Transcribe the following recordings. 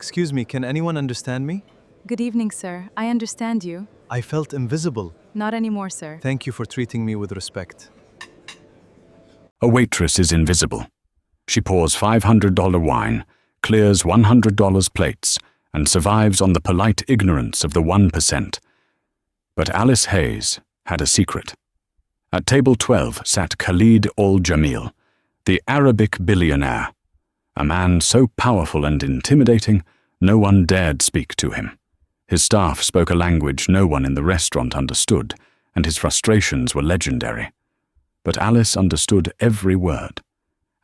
Excuse me, can anyone understand me? Good evening, sir. I understand you. I felt invisible. Not anymore, sir. Thank you for treating me with respect. A waitress is invisible. She pours $500 wine, clears $100 plates, and survives on the polite ignorance of the 1%. But Alice Hayes had a secret. At table 12 sat Khalid al-Jamil, the Arabic billionaire, a man so powerful and intimidating no one dared speak to him. His staff spoke a language no one in the restaurant understood, and his frustrations were legendary. But Alice understood every word,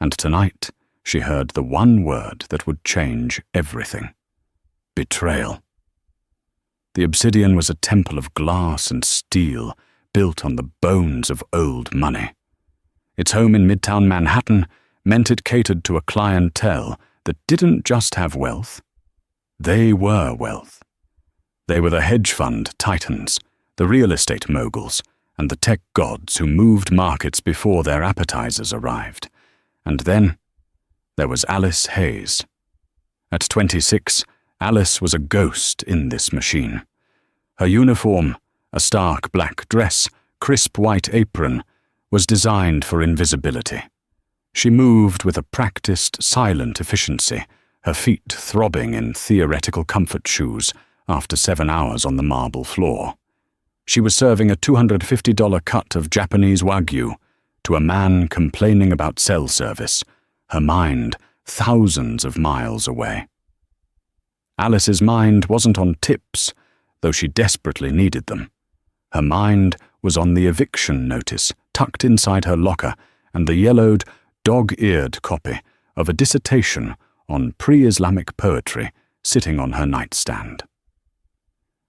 and tonight she heard the one word that would change everything: betrayal. The Obsidian was a temple of glass and steel, built on the bones of old money. Its home in Midtown Manhattan meant it catered to a clientele that didn't just have wealth. They were wealth. They were the hedge fund titans, the real estate moguls, and the tech gods who moved markets before their appetizers arrived. And then there was Alice Hayes. At 26, Alice was a ghost in this machine. Her uniform, a stark black dress, crisp white apron, was designed for invisibility. She moved with a practiced, silent efficiency, her feet throbbing in theoretical comfort shoes after 7 hours on the marble floor. She was serving a $250 cut of Japanese Wagyu to a man complaining about cell service, her mind thousands of miles away. Alice's mind wasn't on tips, though she desperately needed them. Her mind was on the eviction notice tucked inside her locker and the yellowed, dog-eared copy of a dissertation on pre-Islamic poetry sitting on her nightstand.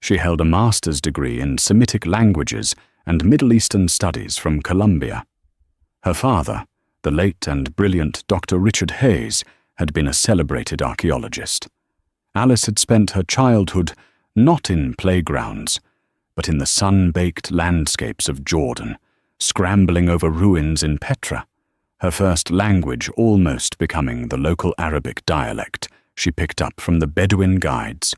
She held a master's degree in Semitic languages and Middle Eastern studies from Columbia. Her father, the late and brilliant Dr. Richard Hayes, had been a celebrated archaeologist. Alice had spent her childhood not in playgrounds, but in the sun-baked landscapes of Jordan, scrambling over ruins in Petra, her first language almost becoming the local Arabic dialect she picked up from the Bedouin guides.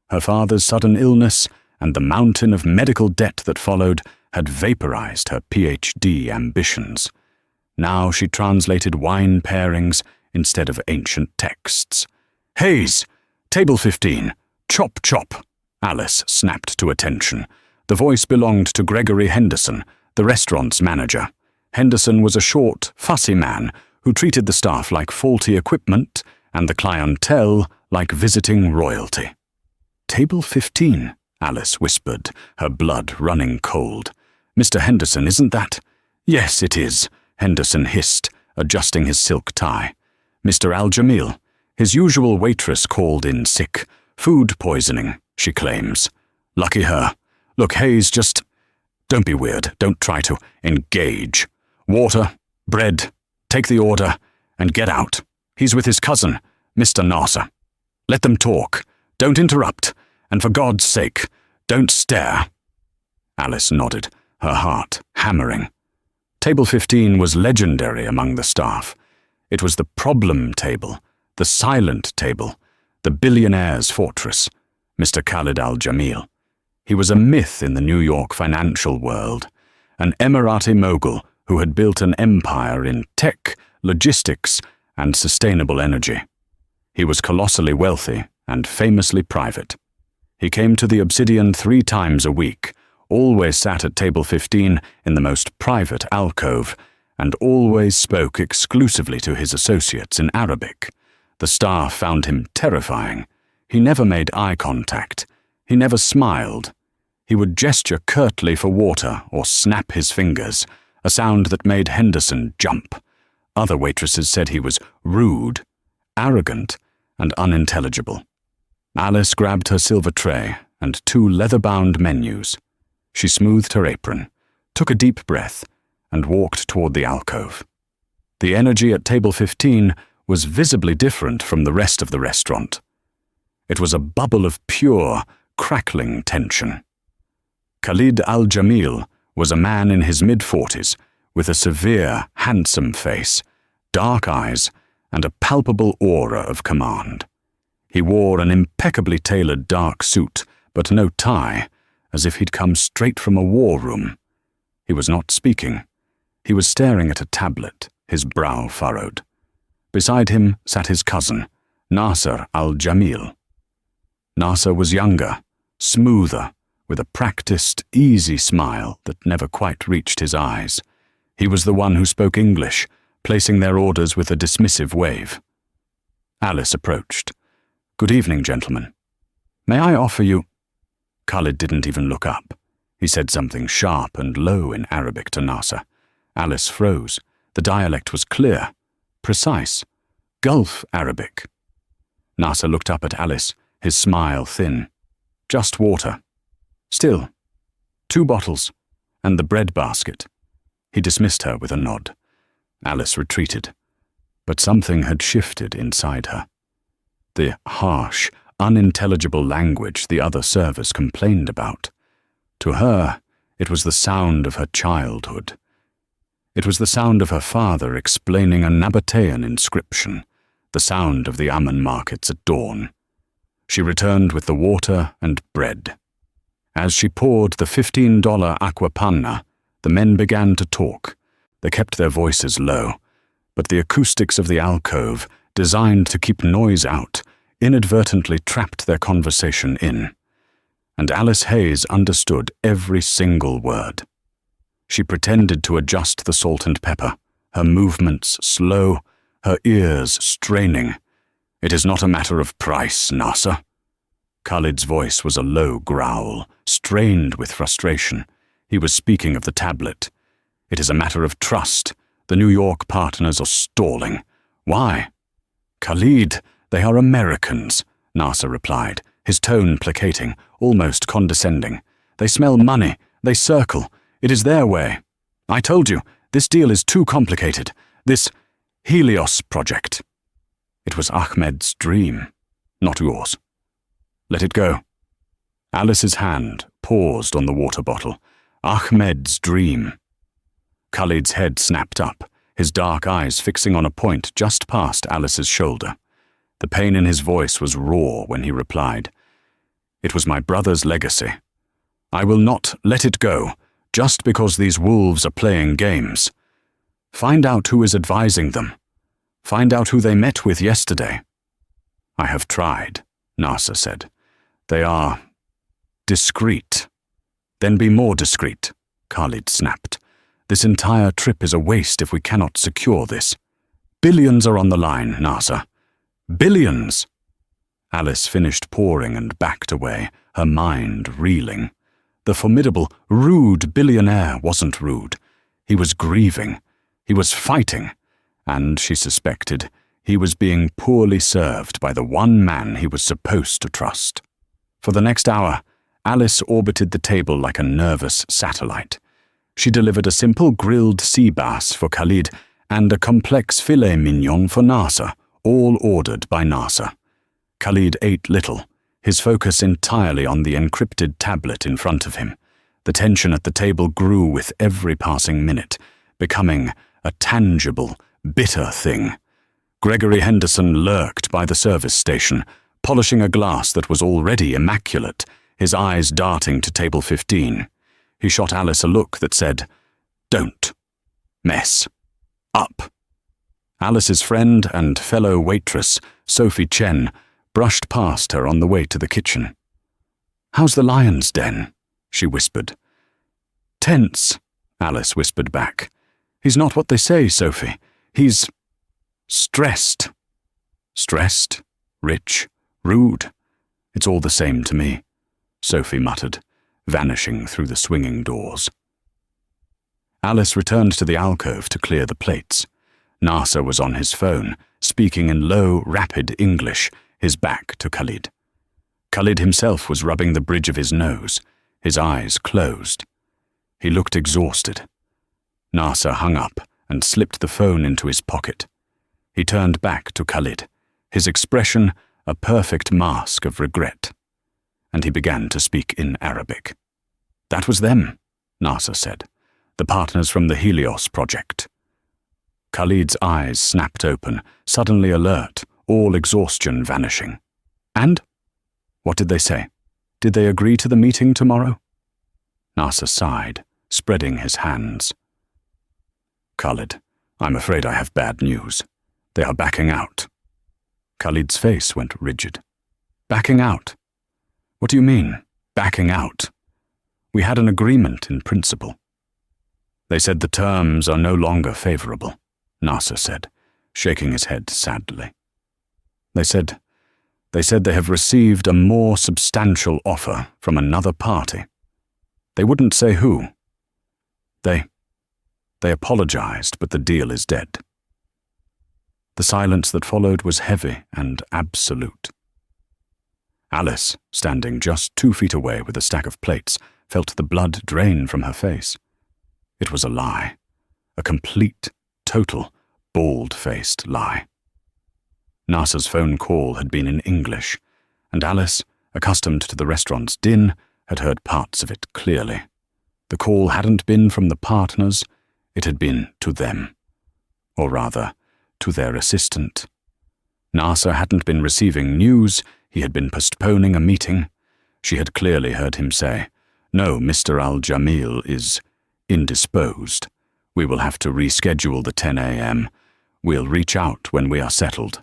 Her father's sudden illness and the mountain of medical debt that followed had vaporized her PhD ambitions. Now she translated wine pairings instead of ancient texts. "Hayes! Table 15! Chop, chop!" Alice snapped to attention. The voice belonged to Gregory Henderson, the restaurant's manager. Henderson was a short, fussy man who treated the staff like faulty equipment and the clientele like visiting royalty. "Table 15, Alice whispered, her blood running cold. "Mr. Henderson, isn't that?" "Yes, it is," Henderson hissed, adjusting his silk tie. "Mr. Al-Jamil. His usual waitress called in sick. Food poisoning, she claims. Lucky her. Look, Hayes, just... Don't be weird. Don't try to engage. Water, bread, take the order, and get out. He's with his cousin, Mr. Nasser. Let them talk. Don't interrupt. And for God's sake, don't stare." Alice nodded, her heart hammering. Table 15 was legendary among the staff. It was the problem table, the silent table, the billionaire's fortress, Mr. Khalid al-Jamil. He was a myth in the New York financial world, an Emirati mogul who had built an empire in tech, logistics, and sustainable energy. He was colossally wealthy and famously private. He came to the Obsidian 3 times a week, always sat at table 15 in the most private alcove, and always spoke exclusively to his associates in Arabic. The staff found him terrifying. He never made eye contact. He never smiled. He would gesture curtly for water or snap his fingers, a sound that made Henderson jump. Other waitresses said he was rude, arrogant, and unintelligible. Alice grabbed her silver tray and 2 leather-bound menus. She smoothed her apron, took a deep breath, and walked toward the alcove. The energy at table 15 was visibly different from the rest of the restaurant. It was a bubble of pure, crackling tension. Khalid al-Jamil was a man in his mid-40s with a severe, handsome face, dark eyes, and a palpable aura of command. He wore an impeccably tailored dark suit, but no tie, as if he'd come straight from a war room. He was not speaking. He was staring at a tablet, his brow furrowed. Beside him sat his cousin, Nasser al-Jamil. Nasser was younger, smoother, with a practiced, easy smile that never quite reached his eyes. He was the one who spoke English, placing their orders with a dismissive wave. Alice approached. "Good evening, gentlemen. May I offer you—" Khalid didn't even look up. He said something sharp and low in Arabic to Nasser. Alice froze. The dialect was clear, precise, Gulf Arabic. Nasser looked up at Alice, his smile thin. "Just water. Still. 2 bottles. And the bread basket." He dismissed her with a nod. Alice retreated. But something had shifted inside her. The harsh, unintelligible language the other servers complained about. To her, it was the sound of her childhood. It was the sound of her father explaining a Nabatean inscription, the sound of the Ammon markets at dawn. She returned with the water and bread. As she poured the $15 aqua panna, the men began to talk. They kept their voices low, but the acoustics of the alcove, designed to keep noise out, inadvertently trapped their conversation in. And Alice Hayes understood every single word. She pretended to adjust the salt and pepper, her movements slow, her ears straining. "It is not a matter of price, Nasser." Khalid's voice was a low growl, strained with frustration. He was speaking of the tablet. "It is a matter of trust. The New York partners are stalling. Why?" "Khalid, they are Americans," Nasser replied, his tone placating, almost condescending. "They smell money. They circle. It is their way. I told you, this deal is too complicated. This Helios project." "It was Ahmed's dream, not yours. Let it go." Alice's hand paused on the water bottle. Ahmed's dream. Khalid's head snapped up, his dark eyes fixing on a point just past Alice's shoulder. The pain in his voice was raw when he replied, "It was my brother's legacy. I will not let it go, just because these wolves are playing games. Find out who is advising them. Find out who they met with yesterday." "I have tried," Nasser said. "They are discreet." "Then be more discreet," Khalid snapped. "This entire trip is a waste if we cannot secure this. Billions are on the line, Nasser. Billions!" Alice finished pouring and backed away, her mind reeling. The formidable, rude billionaire wasn't rude. He was grieving. He was fighting. And, she suspected, he was being poorly served by the one man he was supposed to trust. For the next hour, Alice orbited the table like a nervous satellite. She delivered a simple grilled sea bass for Khalid and a complex filet mignon for Nasser, all ordered by Nasser. Khalid ate little, his focus entirely on the encrypted tablet in front of him. The tension at the table grew with every passing minute, becoming a tangible, bitter thing. Gregory Henderson lurked by the service station, polishing a glass that was already immaculate, his eyes darting to table 15. He shot Alice a look that said, "Don't mess up." Alice's friend and fellow waitress, Sophie Chen, brushed past her on the way to the kitchen. "How's the lion's den?" she whispered. "Tense," Alice whispered back. "He's not what they say, Sophie. He's stressed." "Stressed, rich, rude. It's all the same to me," Sophie muttered, vanishing through the swinging doors. Alice returned to the alcove to clear the plates. Nasser was on his phone, speaking in low, rapid English, his back to Khalid. Khalid himself was rubbing the bridge of his nose, his eyes closed. He looked exhausted. Nasser hung up and slipped the phone into his pocket. He turned back to Khalid, his expression a perfect mask of regret. And he began to speak in Arabic. "That was them," Nasser said, "the partners from the Helios project." Khalid's eyes snapped open, suddenly alert, all exhaustion vanishing. And? What did they say? Did they agree to the meeting tomorrow? Nasser sighed, spreading his hands. Khalid, I'm afraid I have bad news. They are backing out. Khalid's face went rigid. Backing out? What do you mean, backing out? We had an agreement in principle. They said the terms are no longer favorable, Nasser said, shaking his head sadly. They said they have received a more substantial offer from another party. They wouldn't say who. They apologized, but the deal is dead. The silence that followed was heavy and absolute. Alice, standing just 2 feet away with a stack of plates, felt the blood drain from her face. It was a lie. A complete, total, bald-faced lie. Nasser's phone call had been in English, and Alice, accustomed to the restaurant's din, had heard parts of it clearly. The call hadn't been from the partners, it had been to them. Or rather, to their assistant. Nasser hadn't been receiving news, he had been postponing a meeting. She had clearly heard him say, "No, Mr. Al-Jamil is indisposed. We will have to reschedule the 10 a.m. We'll reach out when we are settled."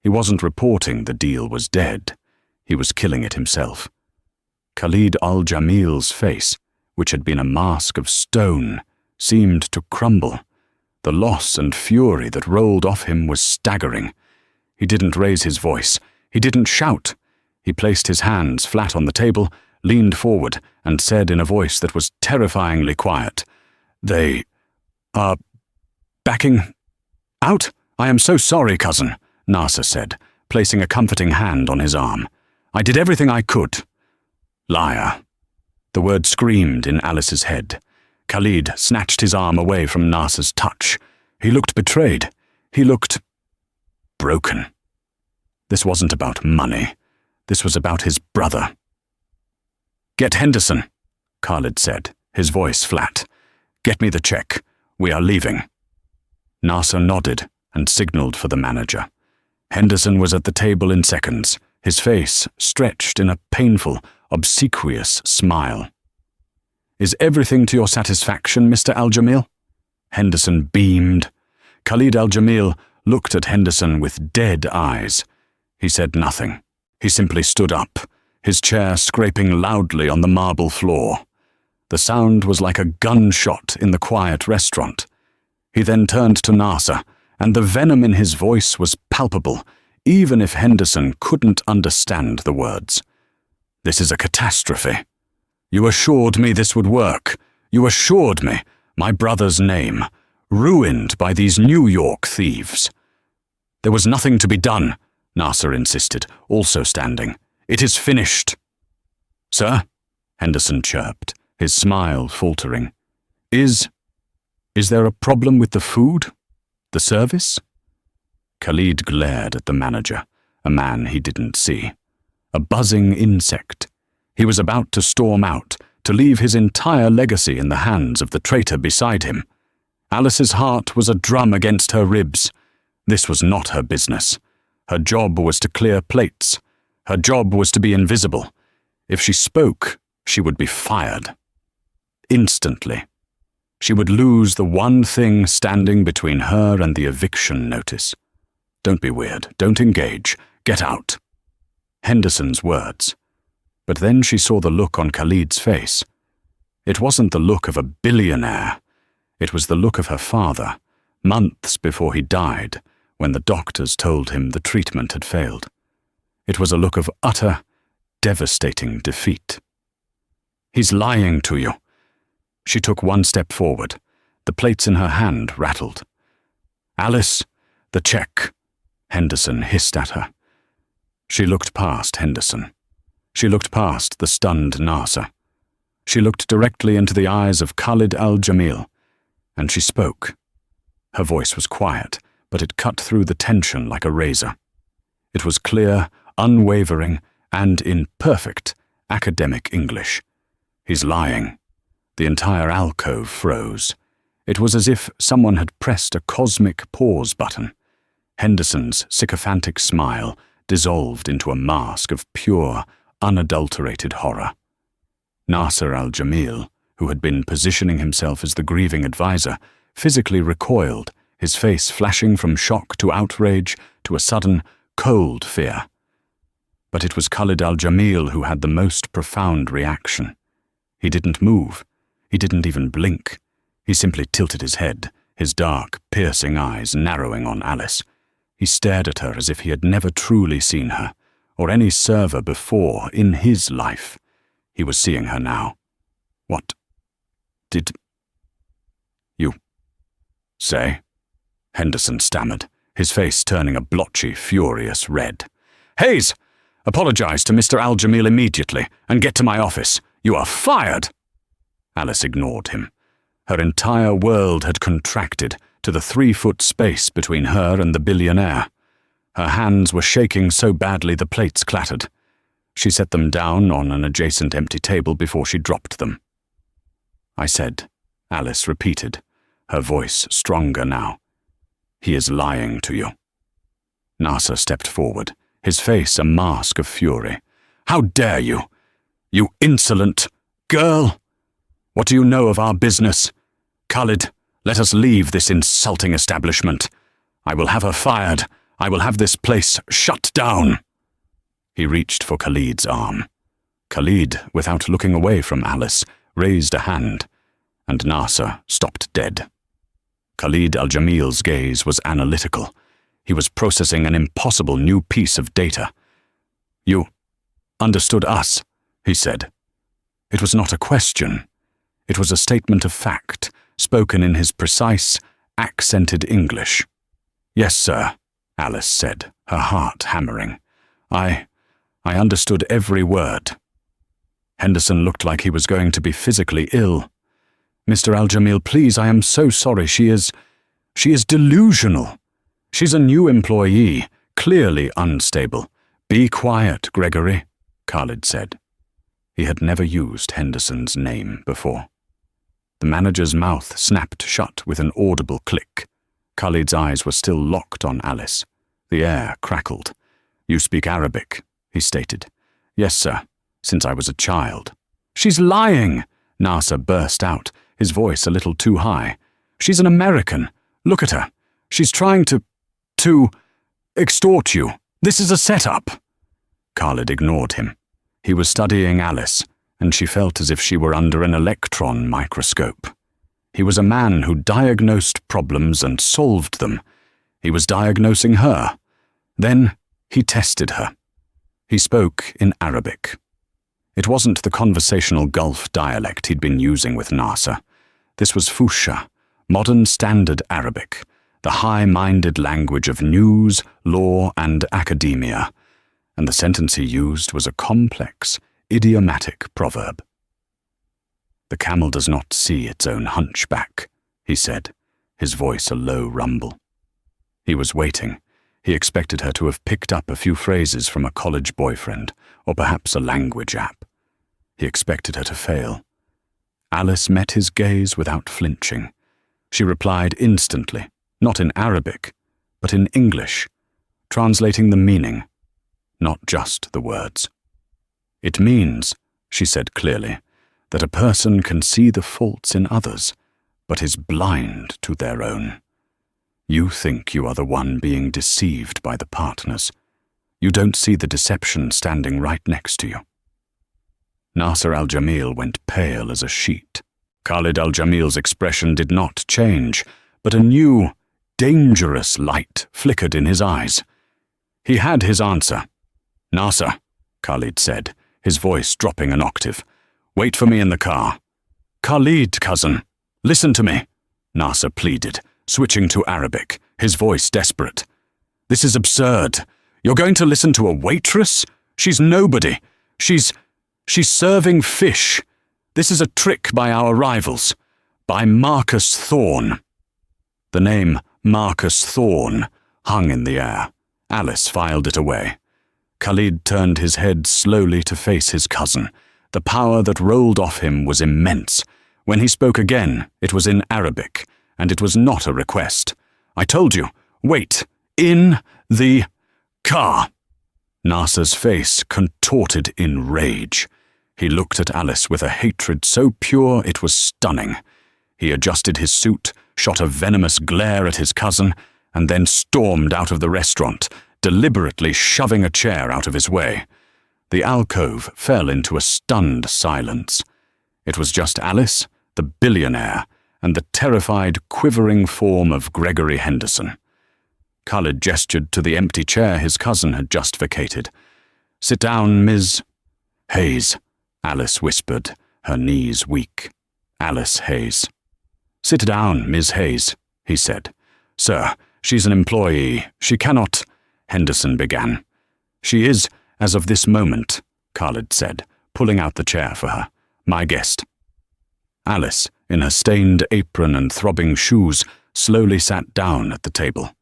He wasn't reporting the deal was dead. He was killing it himself. Khalid Al-Jamil's face, which had been a mask of stone, seemed to crumble. The loss and fury that rolled off him was staggering. He didn't raise his voice. He didn't shout. He placed his hands flat on the table, leaned forward, and said in a voice that was terrifyingly quiet, "They are backing out? I am so sorry, cousin," Nasser said, placing a comforting hand on his arm. "I did everything I could." Liar. The word screamed in Alice's head. Khalid snatched his arm away from Nasser's touch. He looked betrayed. He looked broken. This wasn't about money. This was about his brother. "Get Henderson," Khalid said, his voice flat. "Get me the check. We are leaving." Nasser nodded and signaled for the manager. Henderson was at the table in seconds, his face stretched in a painful, obsequious smile. "Is everything to your satisfaction, Mr. Al-Jamil?" Henderson beamed. Khalid Al-Jamil looked at Henderson with dead eyes. He said nothing. He simply stood up, his chair scraping loudly on the marble floor. The sound was like a gunshot in the quiet restaurant. He then turned to Nasser, and the venom in his voice was palpable, even if Henderson couldn't understand the words. "This is a catastrophe. You assured me this would work. You assured me, my brother's name, ruined by these New York thieves." "There was nothing to be done," Nasser insisted, also standing. "It is finished." "Sir?" Henderson chirped, his smile faltering. Is there a problem with the food? The service?" Khalid glared at the manager, a man he didn't see. A buzzing insect. He was about to storm out, to leave his entire legacy in the hands of the traitor beside him. Alice's heart was a drum against her ribs. This was not her business. Her job was to clear plates. Her job was to be invisible. If she spoke, she would be fired. Instantly. She would lose the one thing standing between her and the eviction notice. "Don't be weird. Don't engage. Get out." Henderson's words. But then she saw the look on Khalid's face. It wasn't the look of a billionaire. It was the look of her father, months before he died, when the doctors told him the treatment had failed. It was a look of utter, devastating defeat. "He's lying to you." She took one step forward. The plates in her hand rattled. "Alice, the check," Henderson hissed at her. She looked past Henderson. She looked past the stunned Nasser. She looked directly into the eyes of Khalid Al-Jamil, and she spoke. Her voice was quiet, but it cut through the tension like a razor. It was clear, unwavering, and in perfect academic English. "He's lying." The entire alcove froze. It was as if someone had pressed a cosmic pause button. Henderson's sycophantic smile dissolved into a mask of pure, unadulterated horror. Nasser al-Jamil, who had been positioning himself as the grieving advisor, physically recoiled, his face flashing from shock to outrage to a sudden, cold fear. But it was Khalid al-Jamil who had the most profound reaction. He didn't move. He didn't even blink. He simply tilted his head, his dark, piercing eyes narrowing on Alice. He stared at her as if he had never truly seen her, or any server before in his life. He was seeing her now. What did you say? Henderson stammered, his face turning a blotchy, furious red. Hayes! Apologize to Mr. Al-Jamil immediately and get to my office. You are fired! Alice ignored him. Her entire world had contracted to the 3-foot space between her and the billionaire. Her hands were shaking so badly the plates clattered. She set them down on an adjacent empty table before she dropped them. I said, Alice repeated, her voice stronger now. He is lying to you. Nasser stepped forward, his face a mask of fury. How dare you? You insolent girl! What do you know of our business? Khalid, let us leave this insulting establishment. I will have her fired. I will have this place shut down. He reached for Khalid's arm. Khalid, without looking away from Alice, raised a hand, and Nasser stopped dead. Khalid al-Jamil's gaze was analytical. He was processing an impossible new piece of data. You understood us, he said. It was not a question. It was a statement of fact, spoken in his precise, accented English. Yes, sir, Alice said, her heart hammering. I understood every word. Henderson looked like he was going to be physically ill. Mr. Al-Jamil, please, I am so sorry. She is delusional. She's a new employee, clearly unstable. Be quiet, Gregory, Khalid said. He had never used Henderson's name before. The manager's mouth snapped shut with an audible click. Khalid's eyes were still locked on Alice. The air crackled. You speak Arabic, he stated. Yes, sir, since I was a child. She's lying, Nasser burst out, his voice a little too high. She's an American. Look at her. She's trying to extort you. This is a setup. Khalid ignored him. He was studying Alice, and she felt as if she were under an electron microscope. He was a man who diagnosed problems and solved them. He was diagnosing her. Then he tested her. He spoke in Arabic. It wasn't the conversational Gulf dialect he'd been using with Nasser. This was Fusha, modern standard Arabic, the high-minded language of news, law, and academia. And the sentence he used was a complex, idiomatic proverb. The camel does not see its own hunchback, he said, his voice a low rumble. He was waiting. He expected her to have picked up a few phrases from a college boyfriend, or perhaps a language app. He expected her to fail. Alice met his gaze without flinching. She replied instantly, not in Arabic, but in English, translating the meaning, not just the words. It means, she said clearly, that a person can see the faults in others, but is blind to their own. You think you are the one being deceived by the partners. You don't see the deception standing right next to you. Nasser al-Jamil went pale as a sheet. Khalid al-Jamil's expression did not change, but a new, dangerous light flickered in his eyes. He had his answer. Nasser, Khalid said, his voice dropping an octave. Wait for me in the car. Khalid, cousin, listen to me, Nasser pleaded, switching to Arabic, his voice desperate. This is absurd. You're going to listen to a waitress? She's nobody. She's serving fish. This is a trick by our rivals, by Marcus Thorne. The name Marcus Thorne hung in the air. Alice filed it away. Khalid turned his head slowly to face his cousin. The power that rolled off him was immense. When he spoke again, it was in Arabic, and it was not a request. I told you, wait, in the car. Nasser's face contorted in rage. He looked at Alice with a hatred so pure it was stunning. He adjusted his suit, shot a venomous glare at his cousin, and then stormed out of the restaurant, deliberately shoving a chair out of his way. The alcove fell into a stunned silence. It was just Alice, the billionaire, and the terrified, quivering form of Gregory Henderson. Khalid gestured to the empty chair his cousin had just vacated. "Sit down, Ms. Hayes," Alice whispered, her knees weak. Alice Hayes. "Sit down, Ms. Hayes," he said. "Sir, she's an employee. She cannot—" Henderson began. "She is, as of this moment," Khalid said, pulling out the chair for her. "My guest." Alice, in her stained apron and throbbing shoes, slowly sat down at the table.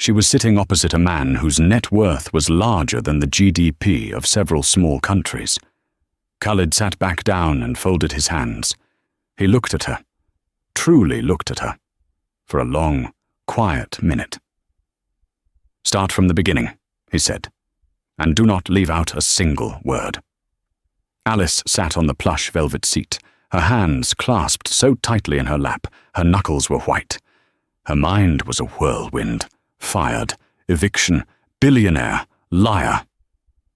She was sitting opposite a man whose net worth was larger than the GDP of several small countries. Khalid sat back down and folded his hands. He looked at her, truly looked at her, for a long, quiet minute. "Start from the beginning," he said, "and do not leave out a single word." Alice sat on the plush velvet seat, her hands clasped so tightly in her lap, her knuckles were white. Her mind was a whirlwind. Fired, eviction, billionaire, liar.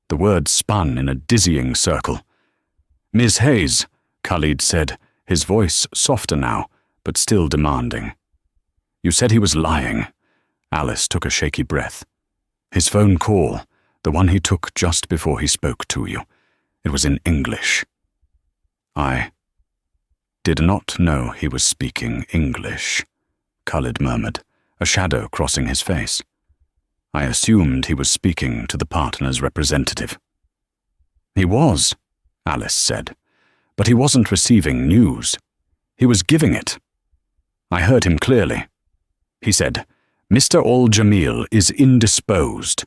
The words spun in a dizzying circle. "Ms. Hayes," Khalid said, his voice softer now, but still demanding. "You said he was lying." Alice took a shaky breath. "His phone call, the one he took just before he spoke to you. It was in English." "I did not know he was speaking English," Khalid murmured, a shadow crossing his face. "I assumed he was speaking to the partner's representative." "He was," Alice said, "but he wasn't receiving news. He was giving it. I heard him clearly. He said, 'Mr. Al-Jamil is indisposed.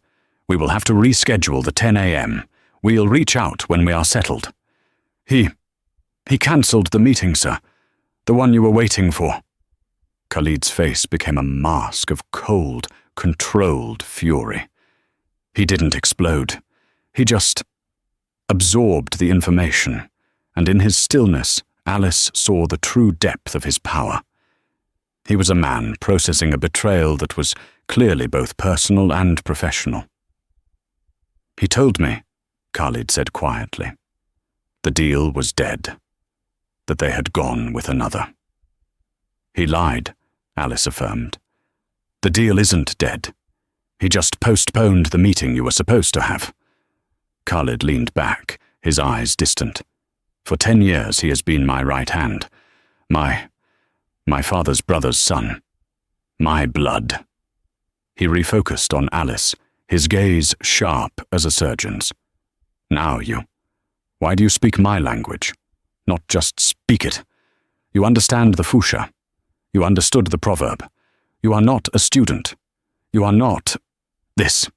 We will have to reschedule the 10 a.m. We'll reach out when we are settled.' He cancelled the meeting, sir. The one you were waiting for." Khalid's face became a mask of cold, controlled fury. He didn't explode. He just absorbed the information, and in his stillness, Alice saw the true depth of his power. He was a man processing a betrayal that was clearly both personal and professional. "He told me," Khalid said quietly, "the deal was dead, that they had gone with another." "He lied," Alice affirmed. "The deal isn't dead. He just postponed the meeting you were supposed to have." Khalid leaned back, his eyes distant. "For 10 years he has been my right hand. My father's brother's son. My blood." He refocused on Alice, his gaze sharp as a surgeon's. "Now why do you speak my language? Not just speak it. You understand the Fusha. You understood the proverb. You are not a student. You are not this."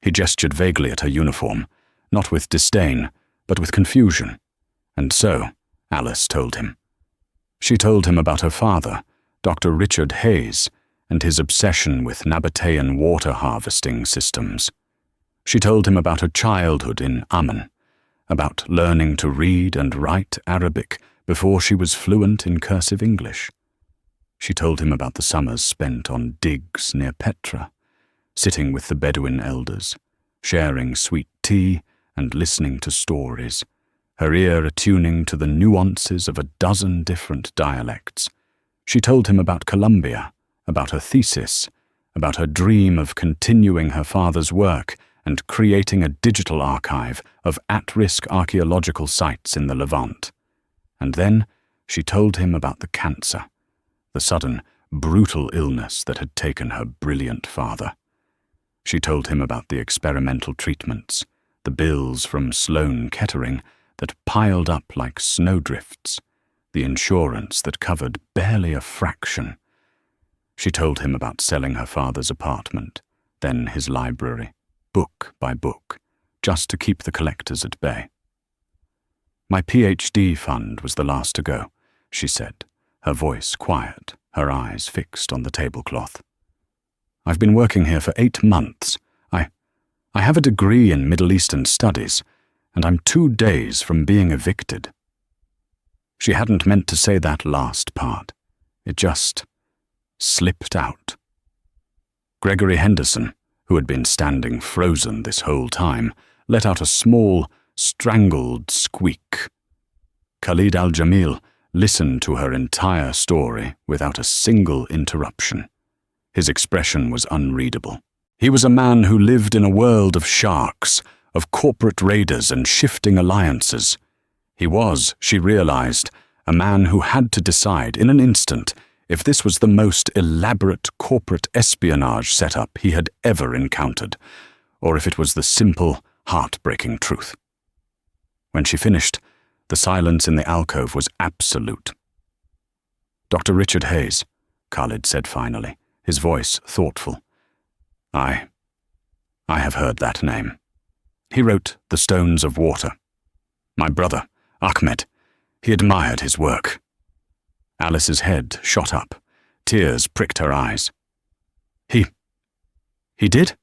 He gestured vaguely at her uniform, not with disdain, but with confusion. And so, Alice told him. She told him about her father, Dr. Richard Hayes, and his obsession with Nabatean water harvesting systems. She told him about her childhood in Amman, about learning to read and write Arabic before she was fluent in cursive English. She told him about the summers spent on digs near Petra, sitting with the Bedouin elders, sharing sweet tea and listening to stories, her ear attuning to the nuances of a dozen different dialects. She told him about Colombia, about her thesis, about her dream of continuing her father's work and creating a digital archive of at-risk archaeological sites in the Levant. And then she told him about the cancer, the sudden, brutal illness that had taken her brilliant father. She told him about the experimental treatments, the bills from Sloan Kettering that piled up like snowdrifts, the insurance that covered barely a fraction. She told him about selling her father's apartment, then his library, book by book, just to keep the collectors at bay. "My PhD fund was the last to go," she said, her voice quiet, her eyes fixed on the tablecloth. "I've been working here for 8 months. I have a degree in Middle Eastern studies, and I'm 2 days from being evicted. She hadn't meant to say that last part. It just slipped out. Gregory Henderson, who had been standing frozen this whole time, let out a small, strangled squeak. Khalid al-Jamil listened to her entire story without a single interruption. His expression was unreadable. He was a man who lived in a world of sharks, of corporate raiders and shifting alliances. He was, she realized, a man who had to decide in an instant if this was the most elaborate corporate espionage setup he had ever encountered, or if it was the simple, heartbreaking truth. When she finished, the silence in the alcove was absolute. "Dr. Richard Hayes," Khalid said finally, his voice thoughtful. I have heard that name. He wrote The Stones of Water. My brother, Ahmed, he admired his work." Alice's head shot up. Tears pricked her eyes. He did?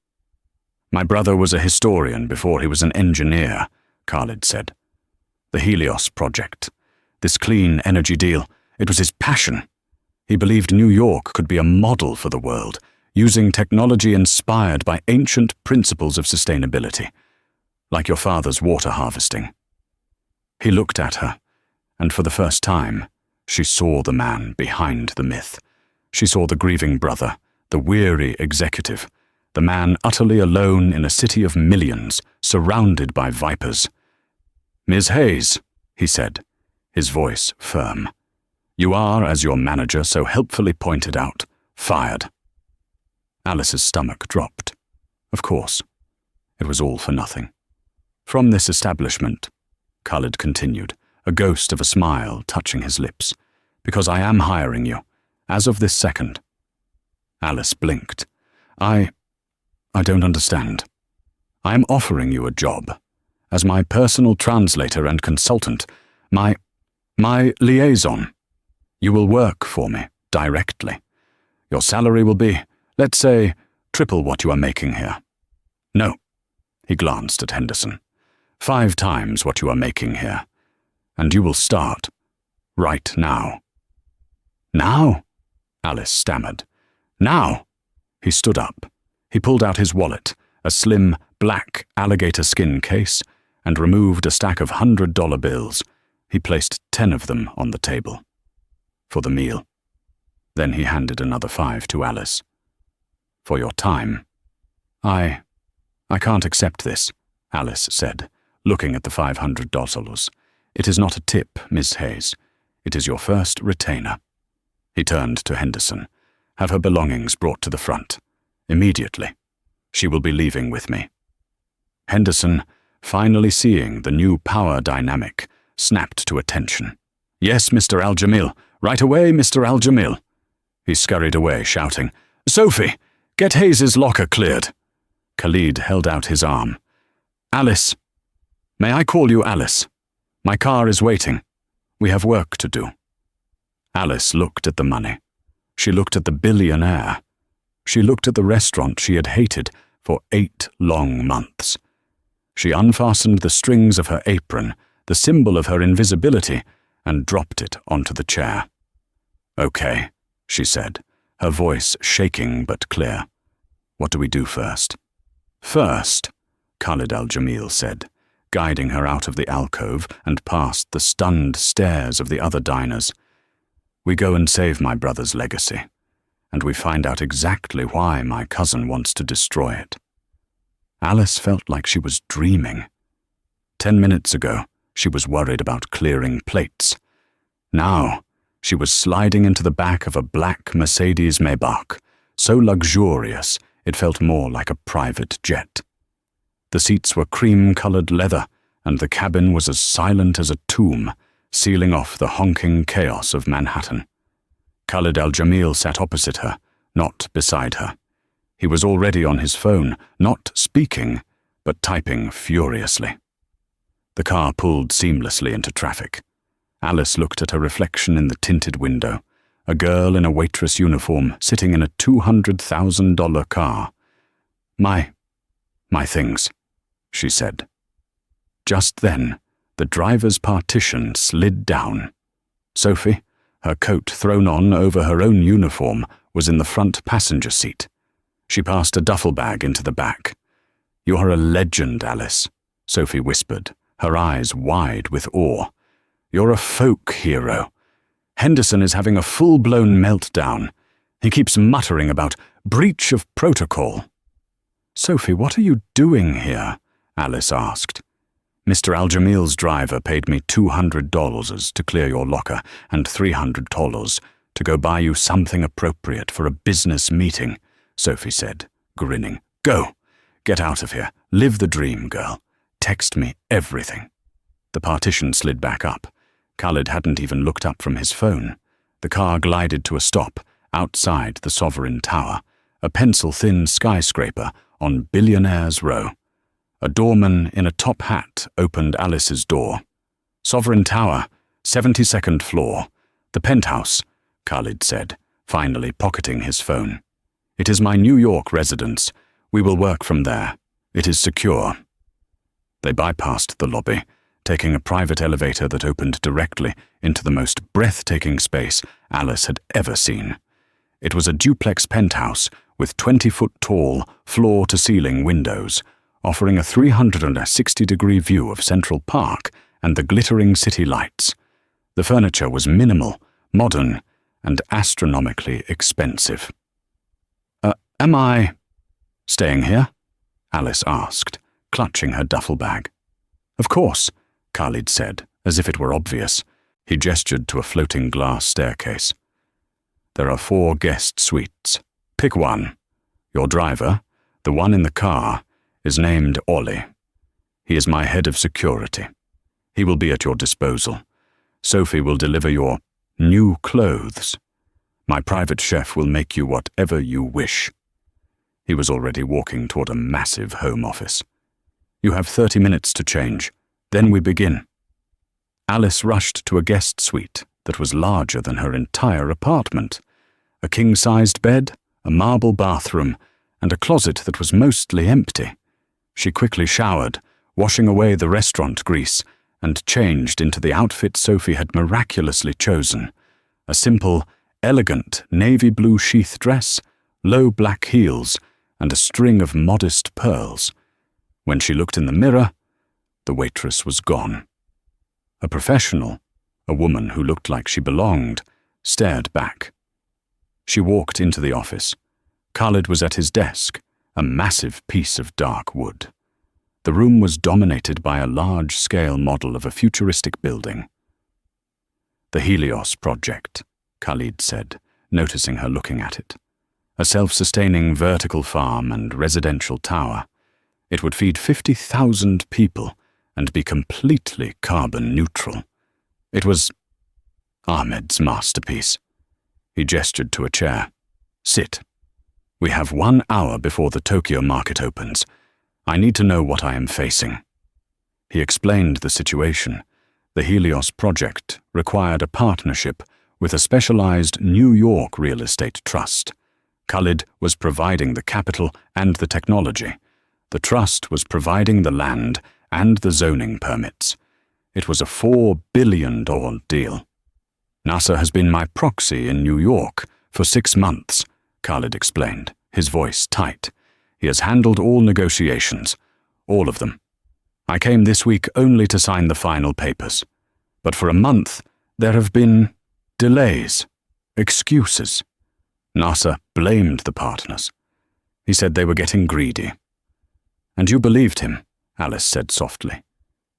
"My brother was a historian before he was an engineer," Khalid said. "The Helios project. This clean energy deal, it was his passion. He believed New York could be a model for the world, using technology inspired by ancient principles of sustainability, like your father's water harvesting." He looked at her, and for the first time, she saw the man behind the myth. She saw the grieving brother, the weary executive, the man utterly alone in a city of millions, surrounded by vipers. "Ms. Hayes," he said, his voice firm, "you are, as your manager so helpfully pointed out, fired." Alice's stomach dropped. Of course, it was all for nothing. "From this establishment," Khalid continued, a ghost of a smile touching his lips, "because I am hiring you, as of this second." Alice blinked. I don't understand. "I am offering you a job. As my personal translator and consultant, my liaison. You will work for me, directly. Your salary will be, let's say, triple what you are making here. No," he glanced at Henderson, 5 times what you are making here. And you will start right now." "Now?" Alice stammered. "Now?" He stood up. He pulled out his wallet, a slim, black alligator skin case, and removed a stack of $100 bills. He placed 10 of them on the table. "For the meal." Then he handed another 5 to Alice. "For your time." I can't accept this," Alice said, looking at the $500. "It is not a tip, Miss Hayes. It is your first retainer." He turned to Henderson. "Have her belongings brought to the front. Immediately. She will be leaving with me." Henderson, finally seeing the new power dynamic, snapped to attention. "Yes, Mr. Al-Jamil. Right away, Mr. Al-Jamil." He scurried away, shouting, "Sophie, get Hayes's locker cleared." Khalid held out his arm. "Alice. May I call you Alice? My car is waiting. We have work to do." Alice looked at the money. She looked at the billionaire. She looked at the restaurant she had hated for 8 long months. She unfastened the strings of her apron, the symbol of her invisibility, and dropped it onto the chair. "Okay," she said, her voice shaking but clear. "What do we do first?" "First," Khalid al-Jamil said, guiding her out of the alcove and past the stunned stares of the other diners, "we go and save my brother's legacy, and we find out exactly why my cousin wants to destroy it." Alice felt like she was dreaming. 10 minutes ago, she was worried about clearing plates. Now, she was sliding into the back of a black Mercedes Maybach, so luxurious it felt more like a private jet. The seats were cream-colored leather, and the cabin was as silent as a tomb, sealing off the honking chaos of Manhattan. Khalid al-Jamil sat opposite her, not beside her. He was already on his phone, not speaking, but typing furiously. The car pulled seamlessly into traffic. Alice looked at her reflection in the tinted window, a girl in a waitress uniform sitting in a $200,000 car. My things, she said. Just then, the driver's partition slid down. Sophie, her coat thrown on over her own uniform, was in the front passenger seat. She passed a duffel bag into the back. "You're a legend, Alice," Sophie whispered, her eyes wide with awe. "You're a folk hero. Henderson is having a full-blown meltdown. He keeps muttering about breach of protocol." "Sophie, what are you doing here?" Alice asked. "Mr. Al-Jamil's driver paid me $200 to clear your locker and $300 to go buy you something appropriate for a business meeting," Sophie said, grinning. "Go. Get out of here. Live the dream, girl. Text me everything." The partition slid back up. Khalid hadn't even looked up from his phone. The car glided to a stop outside the Sovereign Tower, a pencil-thin skyscraper on Billionaire's Row. A doorman in a top hat opened Alice's door. "Sovereign Tower, 72nd floor. The penthouse," Khalid said, finally pocketing his phone. "It is my New York residence. We will work from there. It is secure." They bypassed the lobby, taking a private elevator that opened directly into the most breathtaking space Alice had ever seen. It was a duplex penthouse with 20-foot-tall, floor-to-ceiling windows, offering a 360-degree view of Central Park and the glittering city lights. The furniture was minimal, modern, and astronomically expensive. Am I staying here?" Alice asked, clutching her duffel bag. "Of course," Khalid said, as if it were obvious. He gestured to a floating glass staircase. "There are 4 guest suites. Pick one. Your driver, the one in the car, is named Ollie. He is my head of security. He will be at your disposal. Sophie will deliver your new clothes. My private chef will make you whatever you wish." He was already walking toward a massive home office. "You have 30 minutes to change. Then we begin." Alice rushed to a guest suite that was larger than her entire apartment. A king-sized bed, a marble bathroom, and a closet that was mostly empty. She quickly showered, washing away the restaurant grease, and changed into the outfit Sophie had miraculously chosen. A simple, elegant navy blue sheath dress, low black heels, and a string of modest pearls. When she looked in the mirror, the waitress was gone. A professional, a woman who looked like she belonged, stared back. She walked into the office. Khalid was at his desk, a massive piece of dark wood. The room was dominated by a large-scale model of a futuristic building. "The Helios Project," Khalid said, noticing her looking at it. A self-sustaining vertical farm and residential tower. It would feed 50,000 people and be completely carbon neutral. It was Ahmed's masterpiece. He gestured to a chair. "Sit. We have 1 hour before the Tokyo market opens. I need to know what I am facing." He explained the situation. The Helios project required a partnership with a specialized New York real estate trust. Khalid was providing the capital and the technology. The trust was providing the land and the zoning permits. It was a $4 billion deal. "NASA has been my proxy in New York for 6 months, Khalid explained, his voice tight. He has handled all negotiations, all of them. I came this week only to sign the final papers. But for a month, there have been delays, excuses. NASA blamed the partners. He said they were getting greedy." "And you believed him," Alice said softly.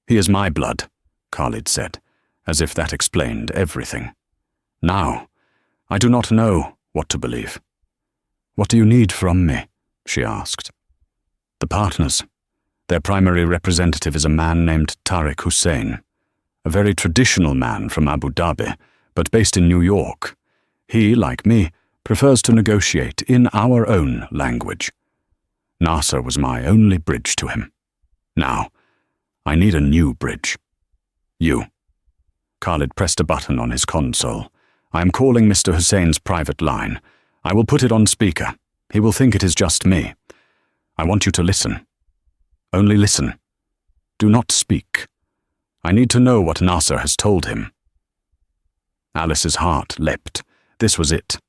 "He is my blood," Khalid said, as if that explained everything. "Now, I do not know what to believe." "What do you need from me?" she asked. "The partners. Their primary representative is a man named Tariq Hussein, a very traditional man from Abu Dhabi, but based in New York. He, like me, prefers to negotiate in our own language. NASA was my only bridge to him. Now, I need a new bridge. You." Khalid pressed a button on his console. "I am calling Mr. Hussein's private line. I will put it on speaker. He will think it is just me. I want you to listen. Only listen. Do not speak. I need to know what Nasser has told him." Alice's heart leapt. This was it.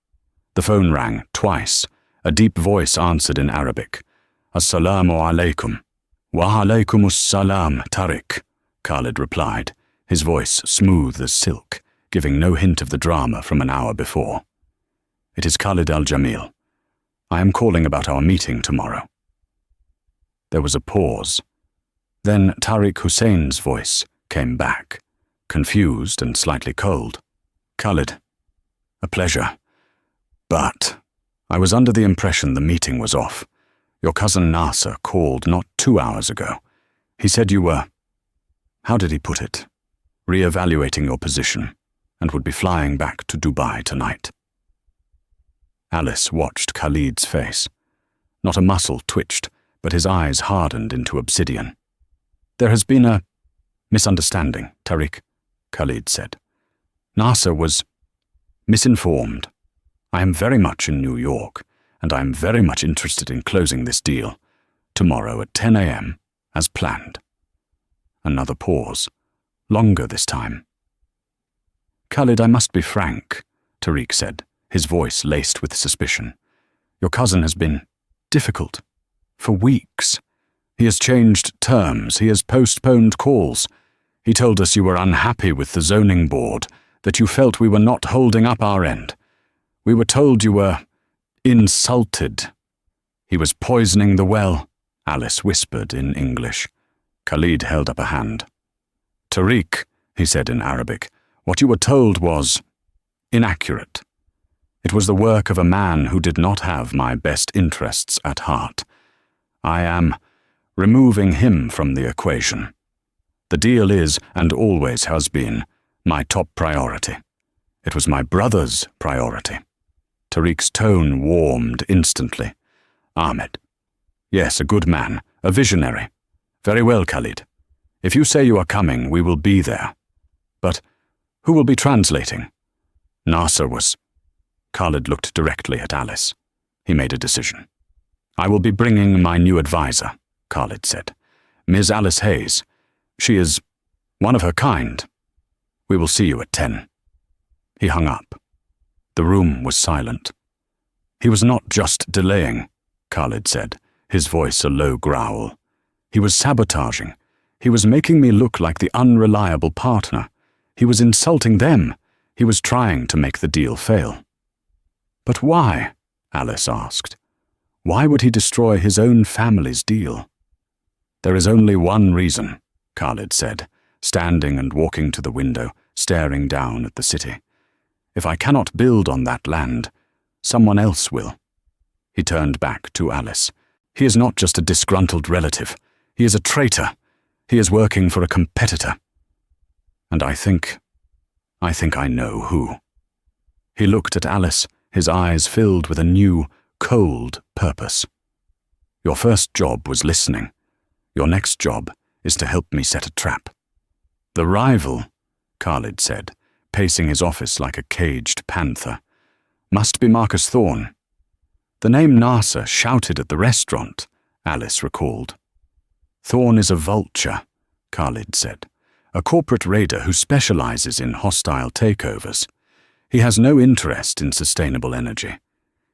The phone rang twice. A deep voice answered in Arabic. "Assalamu alaikum." "Wa alaikumus salam, Tariq," Khalid replied, his voice smooth as silk, giving no hint of the drama from an hour before. "It is Khalid al-Jamil. I am calling about our meeting tomorrow." There was a pause. Then Tariq Hussein's voice came back, confused and slightly cold. "Khalid, a pleasure. But I was under the impression the meeting was off. Your cousin Nasser called not 2 hours ago. He said you were, how did he put it, re-evaluating your position and would be flying back to Dubai tonight." Alice watched Khalid's face. Not a muscle twitched, but his eyes hardened into obsidian. "There has been a misunderstanding, Tariq," Khalid said. "Nasser was misinformed. I am very much in New York, and I am very much interested in closing this deal tomorrow at 10 a.m., as planned." Another pause, longer this time. "Khalid, I must be frank," Tariq said, his voice laced with suspicion. "Your cousin has been difficult for weeks. He has changed terms, he has postponed calls. He told us you were unhappy with the zoning board, that you felt we were not holding up our end. We were told you were insulted. He was poisoning the well," Alice whispered in English. Khalid held up a hand. "Tariq," he said in Arabic, "what you were told was inaccurate. It was the work of a man who did not have my best interests at heart. I am removing him from the equation. The deal is, and always has been, my top priority. It was my brother's priority." Tariq's tone warmed instantly. "Ahmed. Yes, a good man, a visionary. Very well, Khalid. If you say you are coming, we will be there. But who will be translating?" Nasser was. Khalid looked directly at Alice. He made a decision. "I will be bringing my new advisor," Khalid said. "Ms. Alice Hayes. She is one of her kind. We will see you at 10. He hung up. The room was silent. "He was not just delaying," Khalid said, his voice a low growl. "He was sabotaging. He was making me look like the unreliable partner. He was insulting them. He was trying to make the deal fail." "But why?" Alice asked. "Why would he destroy his own family's deal?" "There is only one reason," Khalid said, standing and walking to the window, staring down at the city. "If I cannot build on that land, someone else will." He turned back to Alice. "He is not just a disgruntled relative. He is a traitor. He is working for a competitor. And I think I know who." He looked at Alice, his eyes filled with a new, cold purpose. "Your first job was listening. Your next job is to help me set a trap." "The rival," Khalid said, pacing his office like a caged panther, "must be Marcus Thorne." "The name Nasser shouted at the restaurant," Alice recalled. "Thorne is a vulture," Khalid said, "a corporate raider who specializes in hostile takeovers. He has no interest in sustainable energy.